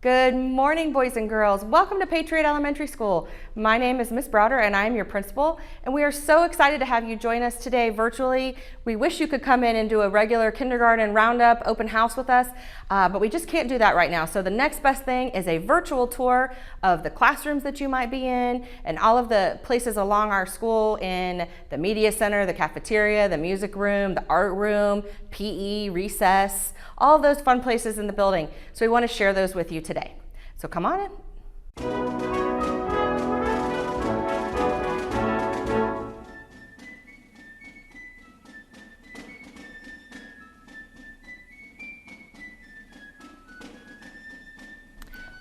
Good morning, boys and girls. Welcome to Patriot Elementary School. My name is Miss Browder and I am your principal, and we are so excited to have you join us today virtually. We wish you could come in and do a regular kindergarten roundup open house with us, but we just can't do that right now. So the next best thing is a virtual tour of the classrooms that you might be in and all of the places along our school in the media center, the cafeteria, the music room, the art room, PE, recess, all of those fun places in the building. So we want to share those with you today. So come on in.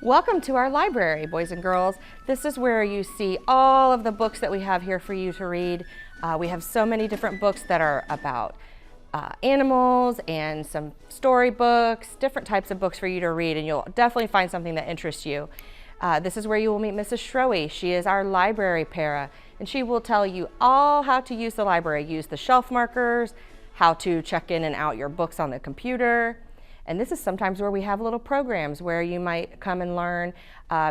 Welcome to our library, boys and girls. This is where you see all of the books that we have here for you to read. We have so many different books that are about animals and some storybooks, different types of books for you to read, and you'll definitely find something that interests you. This is where you will meet Mrs. Schroe. She is our library para, and she will tell you all how to use the library, use the shelf markers, how to check in and out your books on the computer. And this is sometimes where we have little programs where you might come and learn.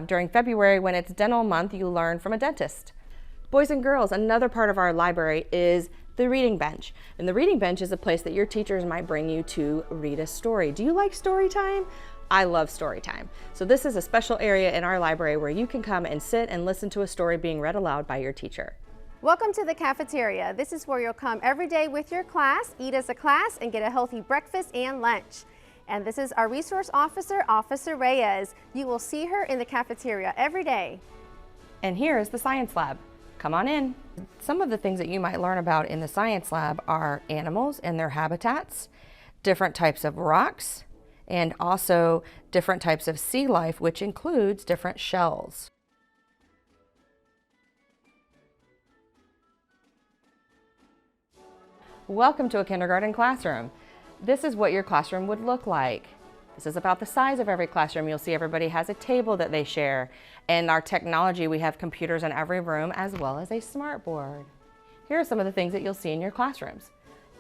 During February, when it's dental month, you learn from a dentist. Boys and girls, another part of our library is the reading bench. And the reading bench is a place that your teachers might bring you to read a story. Do you like story time? I love story time. So this is a special area in our library where you can come and sit and listen to a story being read aloud by your teacher. Welcome to the cafeteria. This is where you'll come every day with your class, eat as a class, and get a healthy breakfast and lunch. And this is our resource officer, Officer Reyes. You will see her in the cafeteria every day. And here is the science lab. Come on in. Some of the things that you might learn about in the science lab are animals and their habitats, different types of rocks, and also different types of sea life, which includes different shells. Welcome to a kindergarten classroom. This is what your classroom would look like. This is about the size of every classroom. You'll see everybody has a table that they share. And our technology, we have computers in every room as well as a smart board. Here are some of the things that you'll see in your classrooms.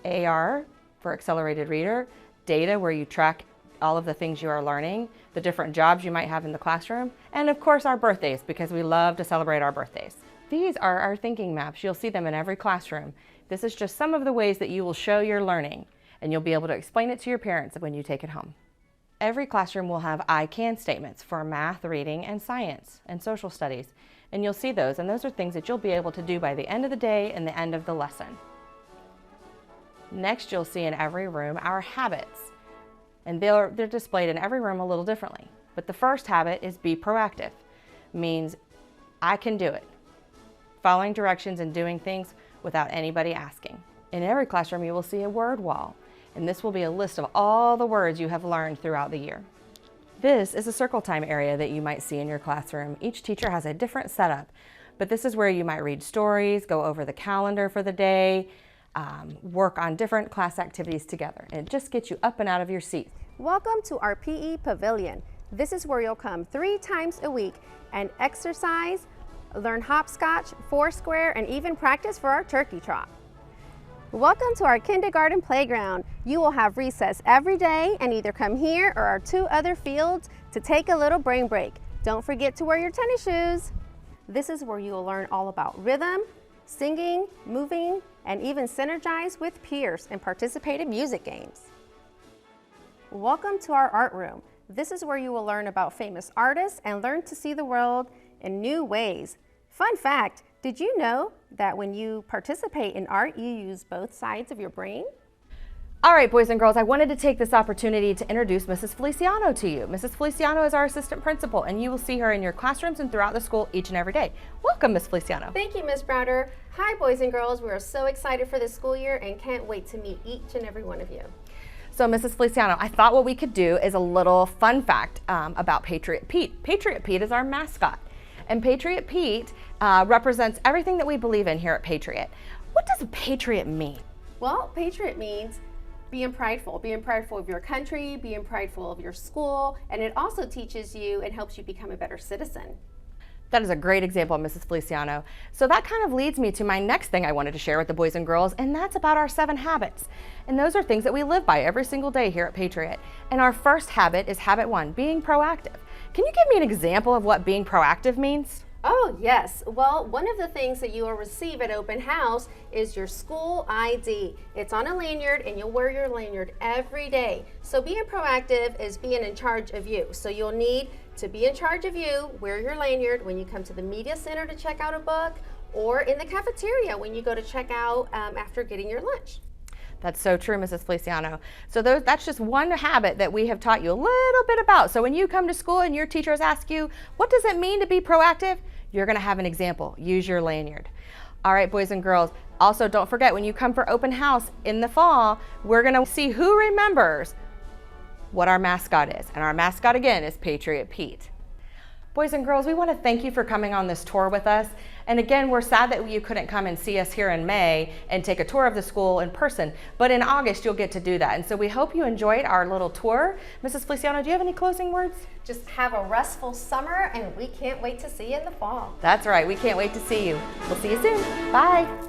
AR for accelerated reader, data where you track all of the things you are learning, the different jobs you might have in the classroom, and of course our birthdays, because we love to celebrate our birthdays. These are our thinking maps. You'll see them in every classroom. This is just some of the ways that you will show your learning, and you'll be able to explain it to your parents when you take it home. Every classroom will have I can statements for math, reading, and science, and social studies. And you'll see those, and those are things that you'll be able to do by the end of the day and the end of the lesson. Next, you'll see in every room our habits. And they're displayed in every room a little differently. But the first habit is be proactive. Means I can do it. Following directions and doing things without anybody asking. In every classroom, you will see a word wall. And this will be a list of all the words you have learned throughout the year. This is a circle time area that you might see in your classroom. Each teacher has a different setup, but this is where you might read stories, go over the calendar for the day, work on different class activities together. And it just gets you up and out of your seat. Welcome to our PE pavilion. This is where you'll come 3 times a week and exercise, learn hopscotch, foursquare, and even practice for our turkey trot. Welcome to our kindergarten playground. You will have recess every day and either come here or our 2 other fields to take a little brain break. Don't forget to wear your tennis shoes. This is where you will learn all about rhythm, singing, moving, and even synergize with peers and participate in music games. Welcome to our art room. This is where you will learn about famous artists and learn to see the world in new ways. Fun fact, did you know that when you participate in art, you use both sides of your brain? All right, boys and girls, I wanted to take this opportunity to introduce Mrs. Feliciano to you. Mrs. Feliciano is our assistant principal, and you will see her in your classrooms and throughout the school each and every day. Welcome, Ms. Feliciano. Thank you, Ms. Browder. Hi, boys and girls. We are so excited for this school year and can't wait to meet each and every one of you. So, Mrs. Feliciano, I thought what we could do is a little fun fact about Patriot Pete. Patriot Pete is our mascot. And Patriot Pete represents everything that we believe in here at Patriot. What does a patriot mean? Well, patriot means being prideful of your country, being prideful of your school, and it also teaches you and helps you become a better citizen. That is a great example, Mrs. Feliciano. So that kind of leads me to my next thing I wanted to share with the boys and girls, and that's about our 7 habits. And those are things that we live by every single day here at Patriot. And our first habit is habit 1, being proactive. Can you give me an example of what being proactive means? Oh, yes. Well, one of the things that you will receive at open house is your school ID. It's on a lanyard and you'll wear your lanyard every day. So being proactive is being in charge of you. So you'll need to be in charge of you, wear your lanyard when you come to the media center to check out a book, or in the cafeteria when you go to check out after getting your lunch. That's so true, Mrs. Feliciano. So that's just one habit that we have taught you a little bit about. So when you come to school and your teachers ask you, what does it mean to be proactive? You're gonna have an example. Use your lanyard. All right, boys and girls. Also, don't forget, when you come for open house in the fall, we're gonna see who remembers what our mascot is. And our mascot, again, is Patriot Pete. Boys and girls, we want to thank you for coming on this tour with us. And again, we're sad that you couldn't come and see us here in May and take a tour of the school in person, but in August you'll get to do that. And so we hope you enjoyed our little tour. Mrs. Feliciano, do you have any closing words? Just have a restful summer, and we can't wait to see you in the fall. That's right, we can't wait to see you. We'll see you soon. Bye.